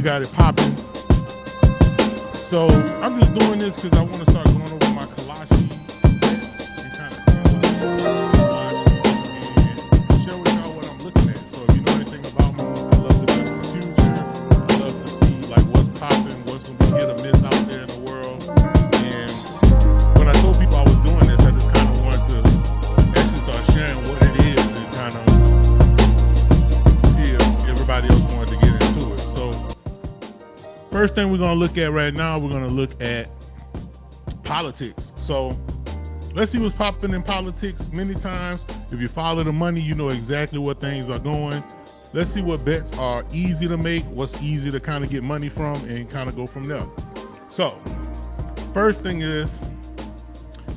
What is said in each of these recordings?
we got it popping. So I'm just doing this because I want to start going over my Kalashi bets and kind of seeing what's going on with Kalashi and share with y'all what I'm looking at. So if you know anything about me, I love to bet on the future. I love to see like what's popping, what's going to be hit or miss out there in the world. And when I told people I was doing this, I just kind of wanted to actually start sharing what it is and kind of see if everybody else wanted to get into it. So first thing we're going to look at right now, we're going to look at politics. So let's see what's popping in politics. Many times, if you follow the money, you know exactly what things are going. Let's see what bets are easy to make, what's easy to kind of get money from, and kind of go from there. So first thing is,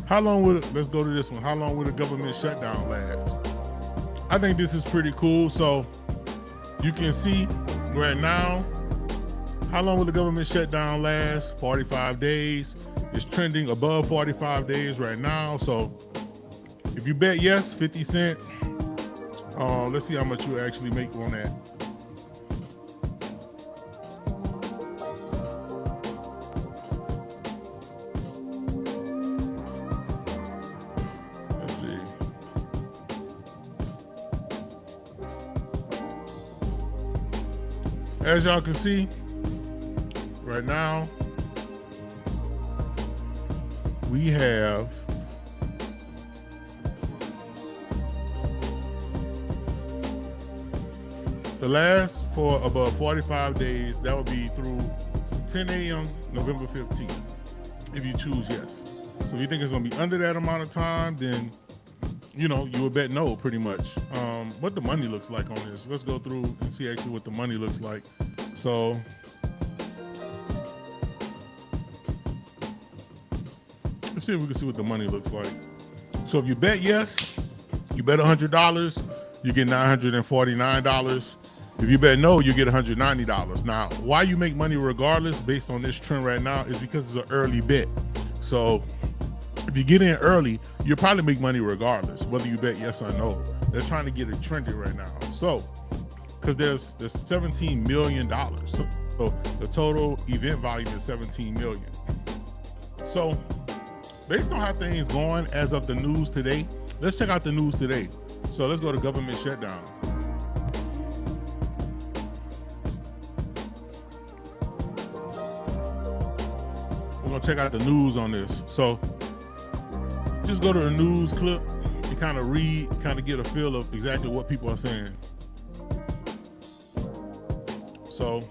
let's go to this one. How long will the government shutdown last? I think this is pretty cool. So you can see right now, how long will the government shutdown last? 45 days. It's trending above 45 days right now. So if you bet yes, 50 cents. Let's see how much you actually make on that. Let's see. As y'all can see, right now, we have the last for above 45 days. That would be through 10 a.m. November 15th, if you choose yes. So if you think it's going to be under that amount of time, then you would bet no, pretty much. What the money looks like on this. Let's go through and see actually what the money looks like. So let's see if we can see what the money looks like. So if you bet yes, you bet $100, you get $949. If you bet no, you get $190. Now, why you make money regardless based on this trend right now is because it's an early bet. So if you get in early, you'll probably make money regardless, whether you bet yes or no. They're trying to get it trendy right now. So, because there's $17 million. So the total event volume is 17 million. So based on how things going as of the news today, let's check out the news today. So let's go to government shutdown. We're gonna check out the news on this. So just go to the news clip and kind of read, kind of get a feel of exactly what people are saying. So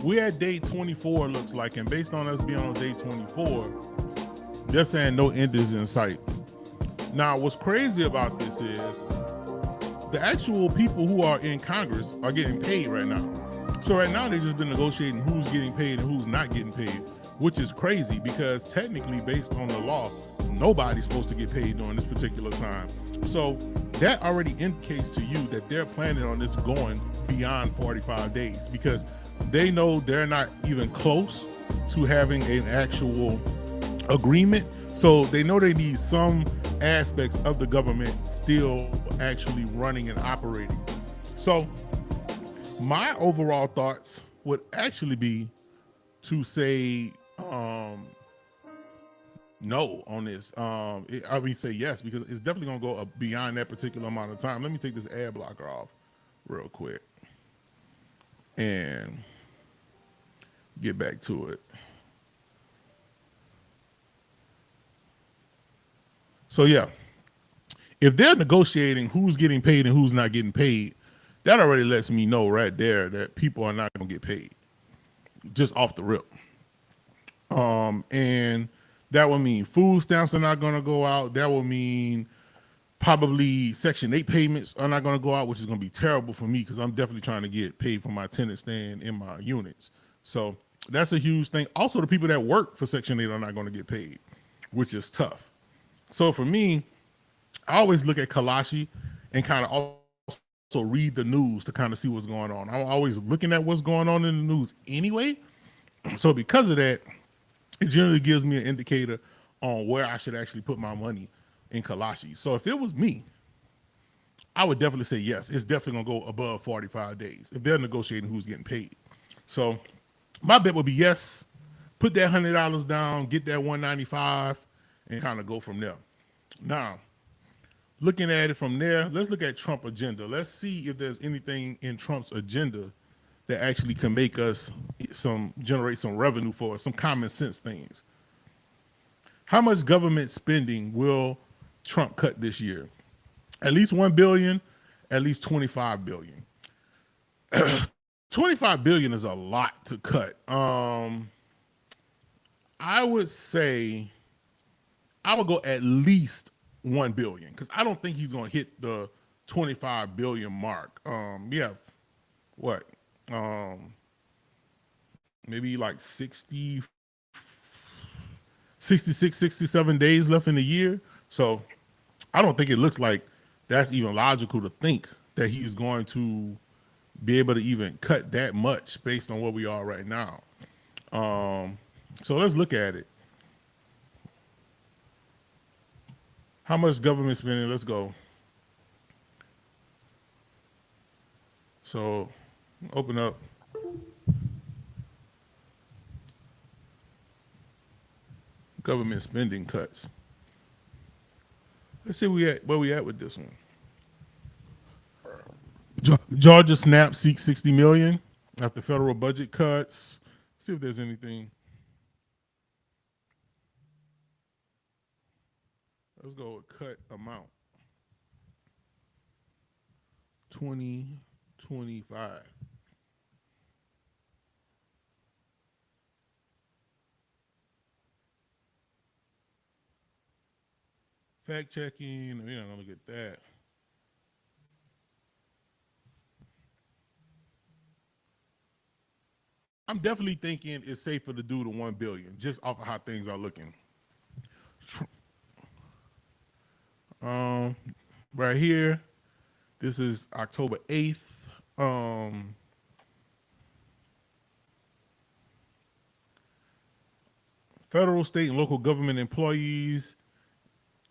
we're at day 24, looks like, and based on us being on day 24, they're saying no end is in sight. Now, what's crazy about this is the actual people who are in Congress are getting paid right now. So right now they've just been negotiating who's getting paid and who's not getting paid, which is crazy because technically based on the law, nobody's supposed to get paid during this particular time. So that already indicates to you that they're planning on this going beyond 45 days because they know they're not even close to having an actual agreement. So they know they need some aspects of the government still actually running and operating. So my overall thoughts would actually be to say no on this. I mean say yes, because it's definitely gonna go beyond that particular amount of time. Let me take this ad blocker off real quick and get back to it. So yeah, if they're negotiating who's getting paid and who's not getting paid, that already lets me know right there that people are not gonna get paid, just off the rip. And that would mean food stamps are not gonna go out. That would mean probably Section 8 payments are not gonna go out, which is gonna be terrible for me because I'm definitely trying to get paid for my tenant staying in my units. So that's a huge thing. Also, the people that work for Section 8 are not gonna get paid, which is tough. So for me, I always look at Kalashi and kind of also read the news to kind of see what's going on. I'm always looking at what's going on in the news anyway. So because of that, it generally gives me an indicator on where I should actually put my money in Kalashi. So if it was me, I would definitely say yes. It's definitely gonna go above 45 days if they're negotiating who's getting paid. So My bet would be yes. Put that $100 down, get that 195, and kind of go from there. Now, looking at it from there, let's look at Trump agenda. Let's see if there's anything in Trump's agenda that actually can make us generate some revenue for us, some common sense things. How much government spending will Trump cut this year? At least 1 billion, at least 25 billion. 25 billion is a lot to cut. I would say I would go at least 1 billion because I don't think he's going to hit the 25 billion mark. Yeah, what? Maybe like 60, 66, 67 days left in the year. So I don't think it looks like that's even logical to think that he's going to be able to even cut that much based on where we are right now. So let's look at it. How much government spending? Let's go. So open up. Government spending cuts. Let's see where we at with this one. Georgia SNAP seeks 60 million after federal budget cuts. Let's see if there's anything. Let's go with cut amount. 2025. Fact checking, we're not gonna get that. I'm definitely thinking it's safer to do the 1 billion just off of how things are looking. Right here, this is October 8th. Federal, state, and local government employees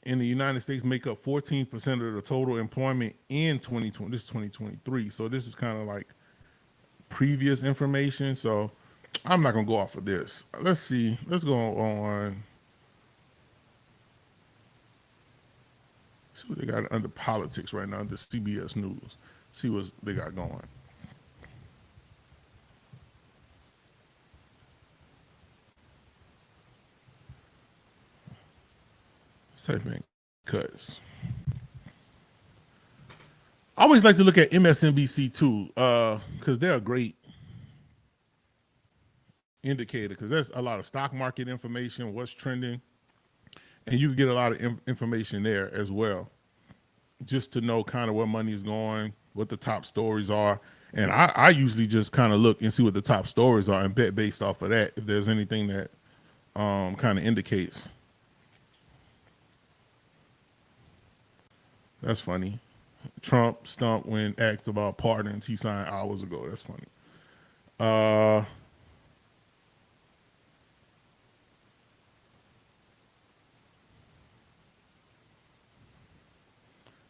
in the United States make up 14% of the total employment in 2020. This is 2023. So this is kind of like previous information. So I'm not going to go off of this. Let's see. Let's go on. See what they got under politics right now, the CBS News. See what they got going. Let's type in cuts. I always like to look at MSNBC too, because they're a great indicator because there's a lot of stock market information, what's trending, and you can get a lot of information there as well, just to know kind of where money is going, what the top stories are. And I usually just kind of look and see what the top stories are and bet based off of that if there's anything that kind of indicates. That's funny. Trump stumped when asked about pardons he signed hours ago. That's funny.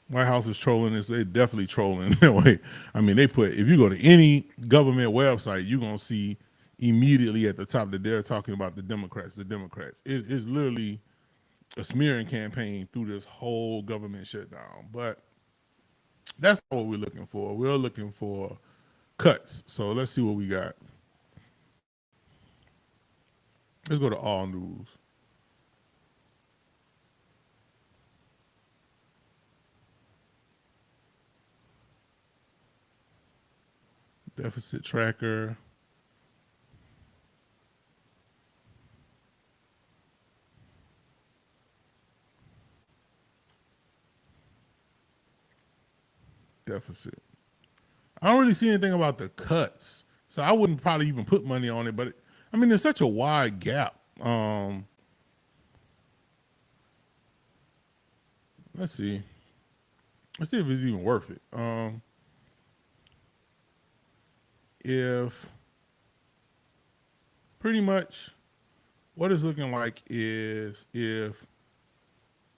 White House is trolling this. They're definitely trolling that way. I mean, they put, if you go to any government website, you're going to see immediately at the top that they're talking about the Democrats. It's literally a smearing campaign through this whole government shutdown. But that's not what we're looking for. We're looking for cuts. So let's see what we got. Let's go to all news. Deficit tracker. Deficit. I don't really see anything about the cuts, so I wouldn't probably even put money on it. But I mean, there's such a wide gap. Let's see. Let's see if it's even worth it. If pretty much what it's looking like is if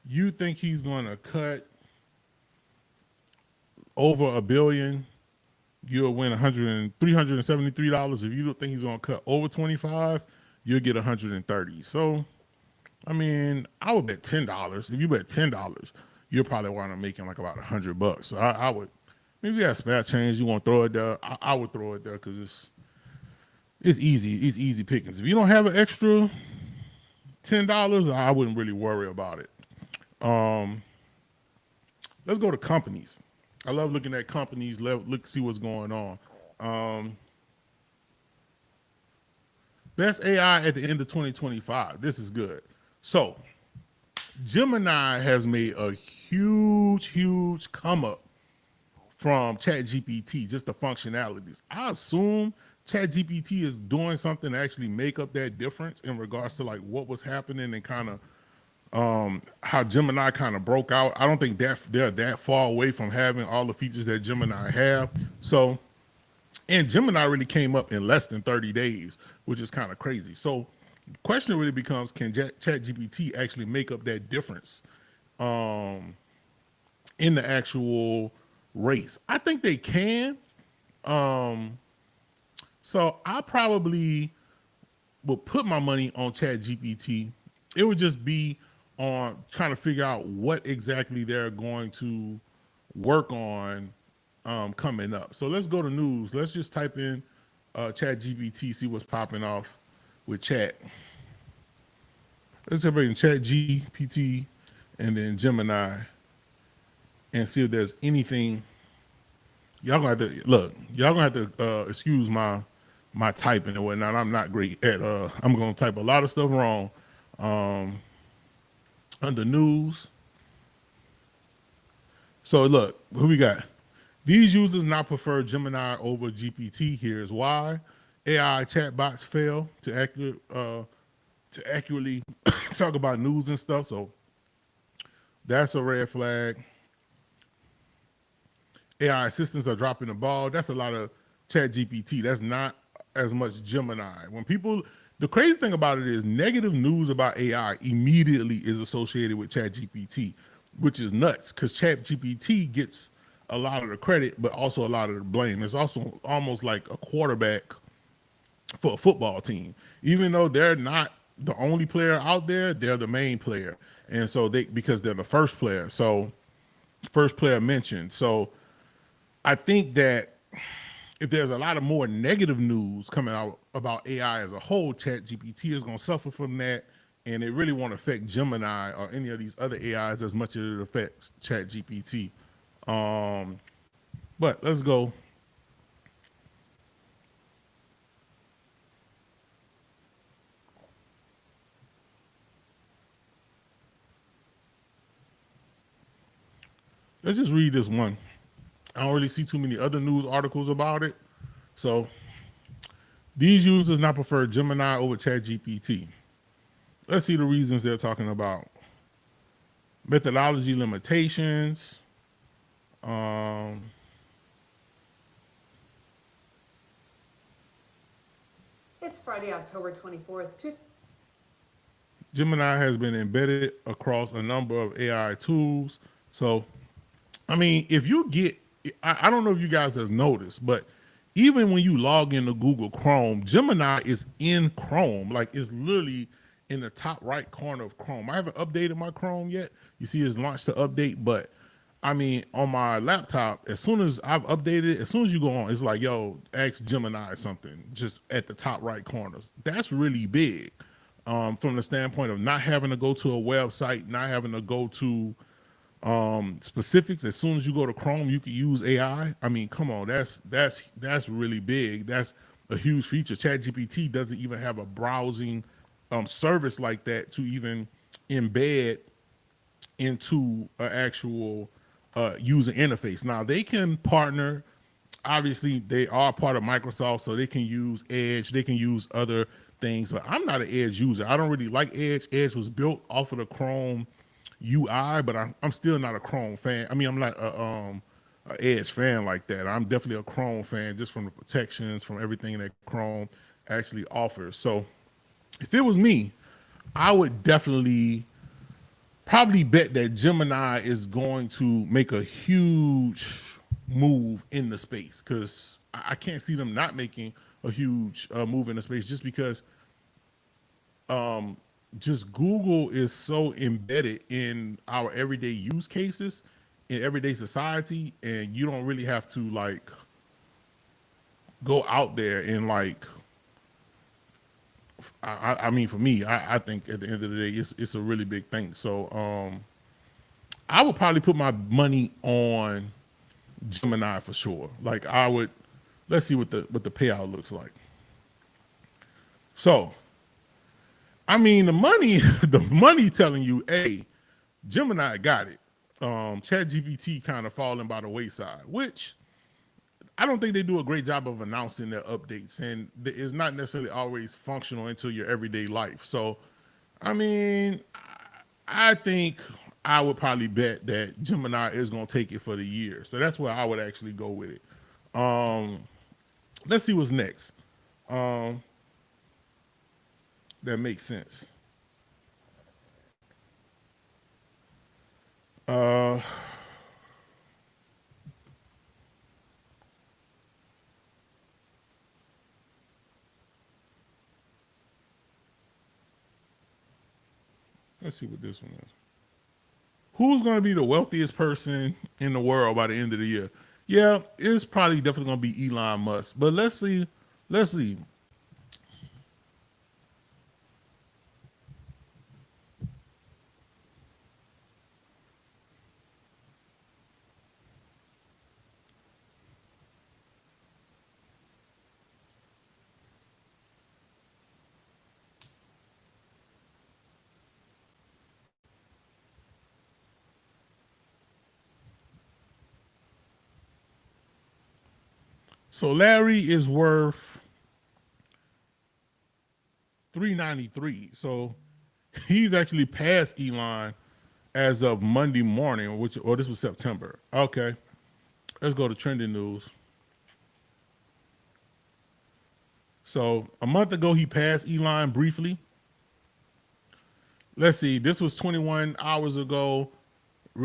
you think he's going to cut over $1 billion, you'll win $373. If you don't think he's gonna cut over 25, you'll get 130. So I mean, I would bet $10. If you bet $10, you'll probably wind up making like about $100. So I would, maybe you have spare change, you want to throw it there. I would throw it there because it's easy. It's easy pickings. If you don't have an extra $10, I wouldn't really worry about it. Um, let's go to companies. I love looking at companies. Look, see what's going on. Um, best AI at the end of 2025. This is good. So Gemini has made a huge come up from ChatGPT, just the functionalities. I assume ChatGPT is doing something to actually make up that difference in regards to like what was happening and kind of how Gemini kind of broke out. I don't think that they're that far away from having all the features that Gemini have. So, and Gemini really came up in less than 30 days, which is kind of crazy. So the question really becomes, can ChatGPT actually make up that difference in the actual race? I think they can. So I probably would put my money on ChatGPT. It would just be on trying to figure out what exactly they're going to work on coming up. So let's go to news. Let's just type in ChatGPT, see what's popping off with chat. Let's type in ChatGPT and then Gemini and see if there's anything. Y'all gonna have to look. Y'all gonna have to excuse my typing and whatnot. I'm not great at. I'm gonna type a lot of stuff wrong. Under news. So look, who we got? These users now prefer Gemini over GPT. Here's why: AI chatbots fail to accurately talk about news and stuff. So that's a red flag. AI assistants are dropping the ball. That's a lot of ChatGPT. That's not as much Gemini. When people, the crazy thing about it is negative news about AI immediately is associated with ChatGPT, which is nuts because ChatGPT gets a lot of the credit, but also a lot of the blame. It's also almost like a quarterback for a football team. Even though they're not the only player out there, they're the main player. And so because they're the first player. So first player mentioned. So I think that if there's a lot of more negative news coming out about AI as a whole, ChatGPT is going to suffer from that, and it really won't affect Gemini or any of these other AIs as much as it affects ChatGPT. But let's go. Let's just read this one. I don't really see too many other news articles about it. So these users now prefer Gemini over ChatGPT. Let's see the reasons they're talking about. Methodology limitations. It's Friday, October 24th. Gemini has been embedded across a number of AI tools. So, I mean, if you get, I don't know if you guys have noticed, but even when you log into Google Chrome, Gemini is in Chrome. Like it's literally in the top right corner of Chrome. I haven't updated my Chrome yet. You see it's launched the update, but I mean, on my laptop, as soon as I've updated, as soon as you go on, it's like, yo, ask Gemini something just at the top right corners. That's really big from the standpoint of not having to go to a website, not having to go to specifics. As soon as you go to Chrome, you can use AI. I mean, come on, that's really big. That's a huge feature. ChatGPT doesn't even have a browsing service like that to even embed into an actual user interface. Now they can partner. Obviously, they are part of Microsoft, so they can use Edge. They can use other things, but I'm not an Edge user. I don't really like Edge. Edge was built off of the Chrome UI, but I'm still not a Chrome fan. I mean, I'm not a Edge fan like that. I'm definitely a Chrome fan just from the protections, from everything that Chrome actually offers. So if it was me, I would definitely probably bet that Gemini is going to make a huge move in the space because I can't see them not making a huge move in the space just because just Google is so embedded in our everyday use cases in everyday society, and you don't really have to like go out there and like. I mean, for me, I think at the end of the day, it's a really big thing. So I would probably put my money on Gemini for sure. Like I would. Let's see what the payout looks like. So I mean, the money, the money telling you, hey, Gemini got it. ChatGPT kind of falling by the wayside, which I don't think they do a great job of announcing their updates, and it's not necessarily always functional into your everyday life. So, I mean, I think I would probably bet that Gemini is going to take it for the year. So that's where I would actually go with it. Um, let's see what's next. Um, that makes sense. Uh, let's see what this one is. Who's going to be the wealthiest person in the world by the end of the year? Yeah, it's probably definitely going to be Elon Musk. But let's see. Let's see. So Larry is worth 393. So he's actually past Elon as of Monday morning, which or this was September. Okay, let's go to trending news. So a month ago he passed Elon briefly. Let's see, this was 21 hours ago.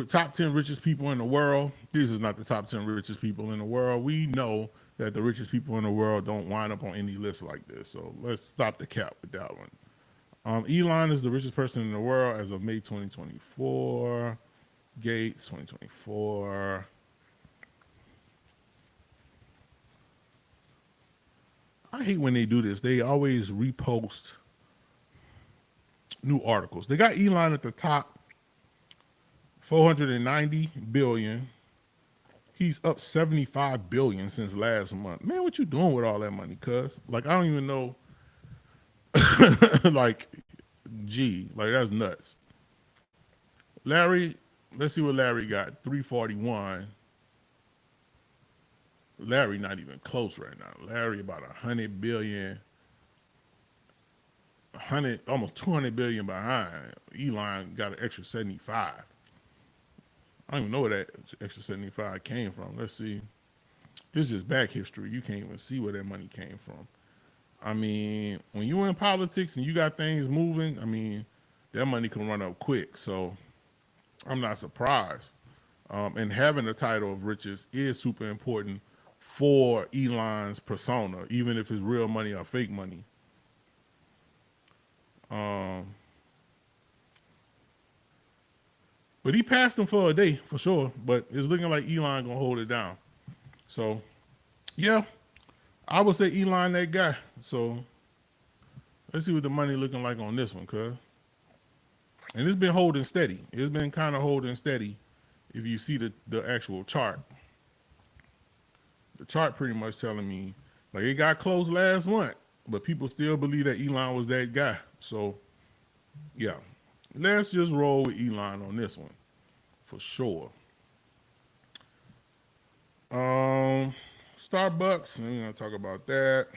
Top 10 richest people in the world. This is not the top 10 richest people in the world. We know that the richest people in the world don't wind up on any list like this. So let's stop the cap with that one. Elon is the richest person in the world as of May 2024. Gates 2024. I hate when they do this. They always repost new articles. They got Elon at the top, 490 billion. He's up 75 billion since last month. Man, what you doing with all that money, cuz? Like I don't even know like gee, like that's nuts. Larry, let's see what Larry got. 341. Larry not even close right now. Larry about 100 billion, 100 almost 200 billion behind. Elon got an extra 75. I don't even know where that extra 75 came from. Let's see. This is just back history. You can't even see where that money came from. I mean, when you're in politics and you got things moving, I mean, that money can run up quick. So I'm not surprised. And having the title of riches is super important for Elon's persona, even if it's real money or fake money. Um, but he passed him for a day for sure. But it's looking like Elon gonna hold it down. So yeah, I would say Elon that guy. So let's see what the money looking like on this one, cuz. And it's been holding steady. It's been kind of holding steady. If you see the actual chart, the chart pretty much telling me like it got close last month, but people still believe that Elon was that guy. So yeah, let's just roll with Elon on this one for sure. Um, Starbucks. We're gonna talk about that.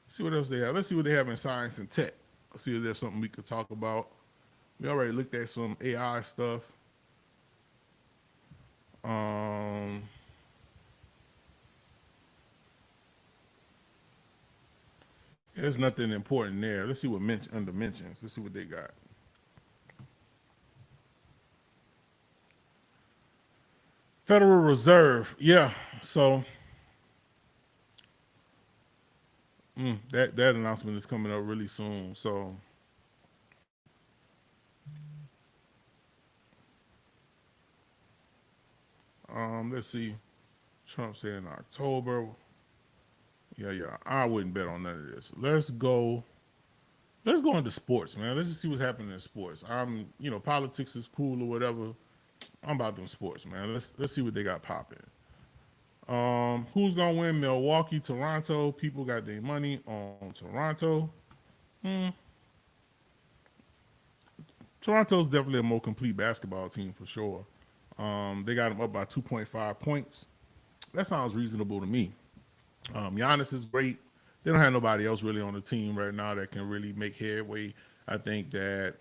See what else they have. Let's see what they have in science and tech. Let's see if there's something we could talk about. We already looked at some AI stuff. Um, there's nothing important there. Let's see what under mentions. Let's see what they got. Federal Reserve. Yeah. So that announcement is coming up really soon. So let's see. Trump said in October. Yeah. I wouldn't bet on none of this. Let's go into sports, man. Let's just see what's happening in sports. Politics is cool or whatever. I'm about them sports, man. Let's see what they got popping. Who's gonna win? Milwaukee, Toronto. People got their money on Toronto. Hmm. Toronto's definitely a more complete basketball team for sure. They got them up by 2.5 points. That sounds reasonable to me. Giannis is great. They don't have nobody else really on the team right now that can really make headway. I think that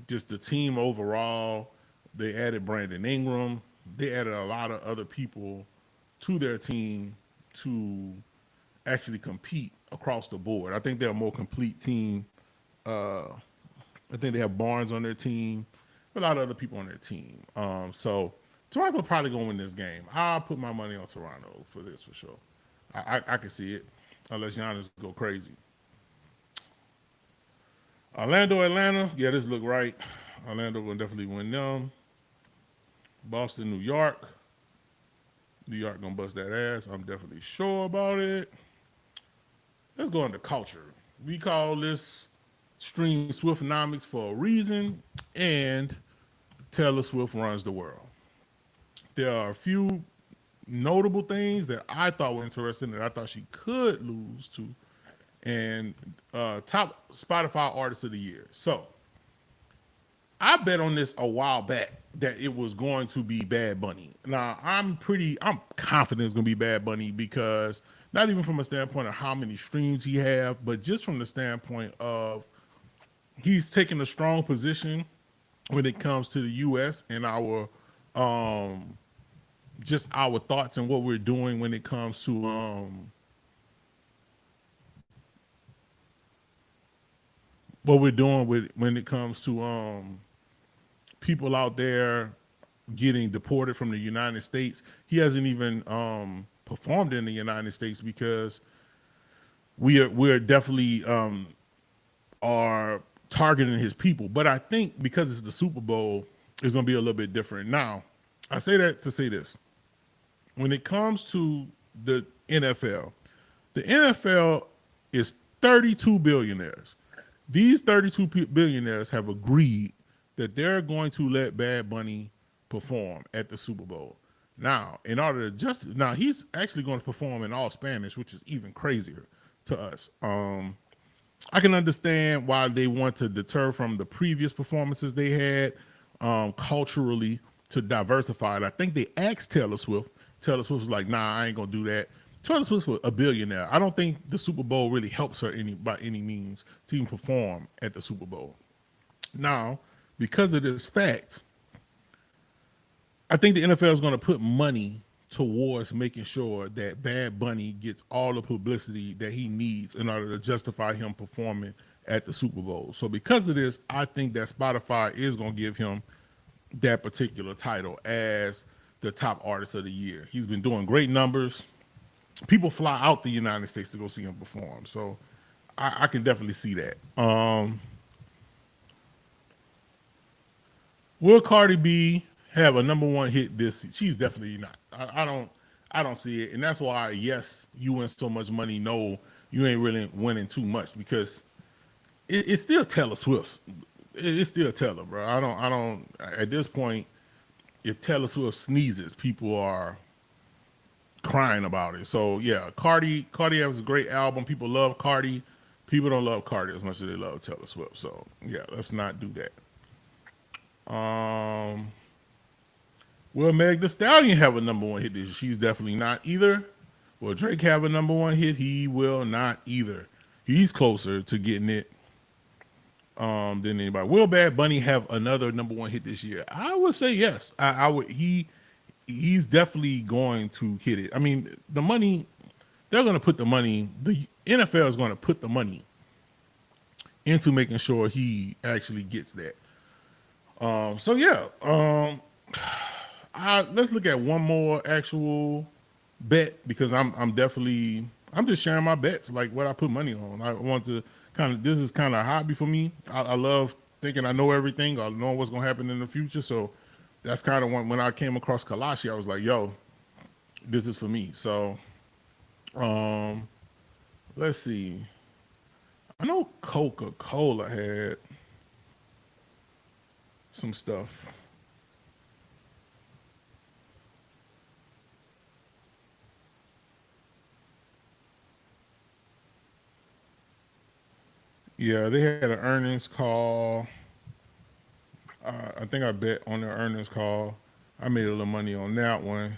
just the team overall, they added Brandon Ingram. They added a lot of other people to their team to actually compete across the board. I think they're a more complete team. I think they have Barnes on their team, a lot of other people on their team. So Toronto probably gonna win this game. I'll put my money on Toronto for this for sure. I can see it, unless Giannis go crazy. Orlando, Atlanta. Yeah, this look right. Orlando will definitely win them. Boston, New York. New York gonna bust that ass. I'm definitely sure about it. Let's go into culture. We call this Stream Swiftonomics for a reason, and Taylor Swift runs the world. There are a few notable things that I thought were interesting that I thought she could lose to, and top Spotify artist of the year. So I bet on this a while back that it was going to be Bad Bunny. Now I'm confident it's going to be Bad Bunny because not even from a standpoint of how many streams he have, but just from the standpoint of he's taking a strong position when it comes to the U.S. and our just our thoughts and what we're doing when it comes to what we're doing with when it comes to people out there getting deported from the United States. He hasn't even performed in the United States because we're definitely are targeting his people. But I think because it's the Super Bowl, it's going to be a little bit different. Now, I say that to say this. When it comes to the NFL is 32 billionaires. These 32 billionaires have agreed that they're going to let Bad Bunny perform at the Super Bowl. Now, he's actually going to perform in all Spanish, which is even crazier to us. I can understand why they want to deter from the previous performances they had culturally to diversify it. I think they asked Taylor Swift. Taylor Swift was like, nah, I ain't going to do that. Taylor Swift's a billionaire. I don't think the Super Bowl really helps her by any means to even perform at the Super Bowl. Now, because of this fact, I think the NFL is going to put money towards making sure that Bad Bunny gets all the publicity that he needs in order to justify him performing at the Super Bowl. So because of this, I think that Spotify is going to give him that particular title as the top artist of the year. He's been doing great numbers. People fly out the United States to go see him perform. So I can definitely see that. Will Cardi B have a number one hit this? She's definitely not. I don't see it, and that's why yes, you win so much money. No, you ain't really winning too much because it's still Taylor Swift. It's still Taylor, bro. I don't. At this point, if Taylor Swift sneezes, people are crying about it. So yeah, Cardi has a great album. People love Cardi. People don't love Cardi as much as they love Taylor Swift. So yeah, let's not do that. Will Meg Thee Stallion have a number one hit this year? She's definitely not either. Will Drake have a number one hit? He will not either. He's closer to getting it than anybody. Will Bad Bunny have another number one hit this year? I would say yes. I would. He's definitely going to hit it. I mean, the money, they're going to put the money, the NFL is going to put the money into making sure he actually gets that. So yeah, Let's look at one more actual bet because I'm just sharing my bets, like what I put money on. I want to this is kind of a hobby for me. I love thinking I know everything or knowing what's gonna happen in the future. So that's kind of when I came across Kalashi, I was like, yo, this is for me. So um, let's see. I know Coca-Cola had some stuff. Yeah, they had an earnings call. I think I bet on their earnings call. I made a little money on that one.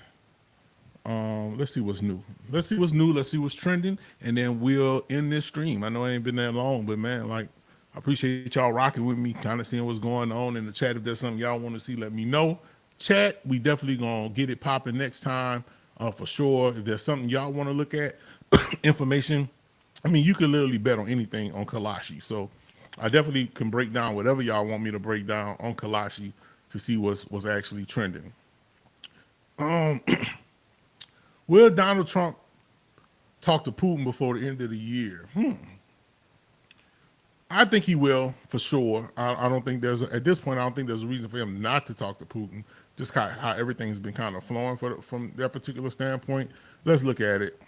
Let's see what's new. Let's see what's new. Let's see what's trending, and then we'll end this stream. I know it ain't been that long, but man, like I appreciate y'all rocking with me, kind of seeing what's going on in the chat. If there's something y'all want to see, let me know. Chat, we definitely gonna get it popping next time for sure. If there's something y'all want to look at, information. I mean, you can literally bet on anything on Kalashi. So I definitely can break down whatever y'all want me to break down on Kalashi to see what's actually trending. Will Donald Trump talk to Putin before the end of the year? I think he will for sure. I don't think at this point I don't think there's a reason for him not to talk to Putin. Just how everything's been kind of flowing from that particular standpoint. Let's look at it.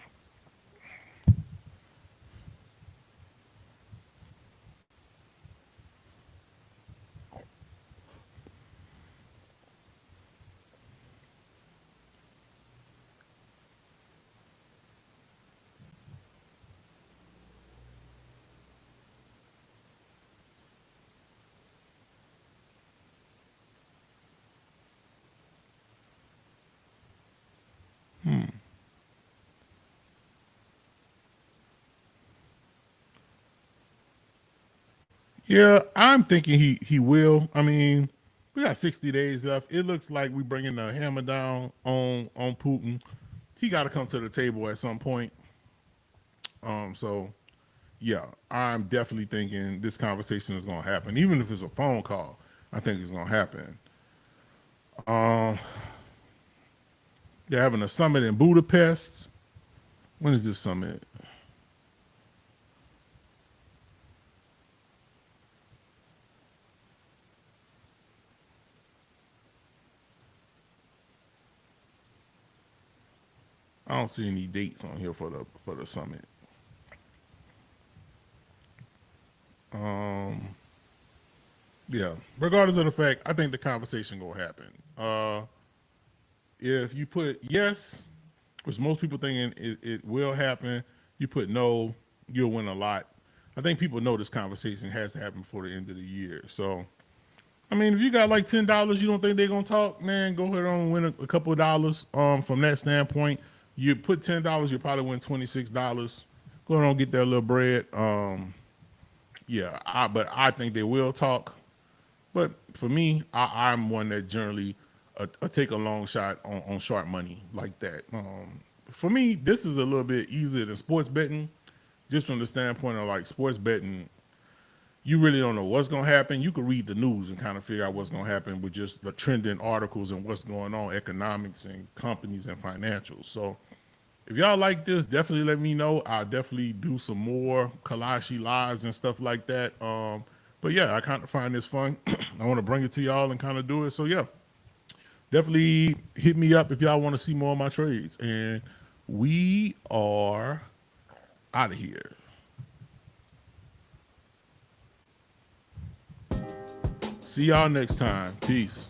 Yeah, I'm thinking he will. I mean, we got 60 days left. It looks like we bringing the hammer down on Putin. He got to come to the table at some point. So yeah, I'm definitely thinking this conversation is going to happen, even if it's a phone call. I think it's going to happen. They're having a summit in Budapest. When is this summit? I don't see any dates on here for the summit. Yeah. Regardless of the fact, I think the conversation gonna happen. If you put yes, which most people thinking it will happen, you put no, you'll win a lot. I think people know this conversation has to happen before the end of the year. So, I mean, if you got like $10, you don't think they're gonna talk, man, go ahead and win a couple of dollars. From that standpoint, you put $10, you probably win $26. Go ahead and get that little bread. Yeah, but I think they will talk. But for me, I'm one that generally take a long shot on sharp money like that. For me, this is a little bit easier than sports betting, just from the standpoint of like sports betting. You really don't know what's going to happen. You can read the news and kind of figure out what's going to happen with just the trending articles and what's going on, economics and companies and financials. So if y'all like this, definitely let me know. I'll definitely do some more Kalashi lives and stuff like that. But yeah, I kind of find this fun. I want to bring it to y'all and kind of do it. So yeah, definitely hit me up if y'all want to see more of my trades. And we are out of here. See y'all next time. Peace.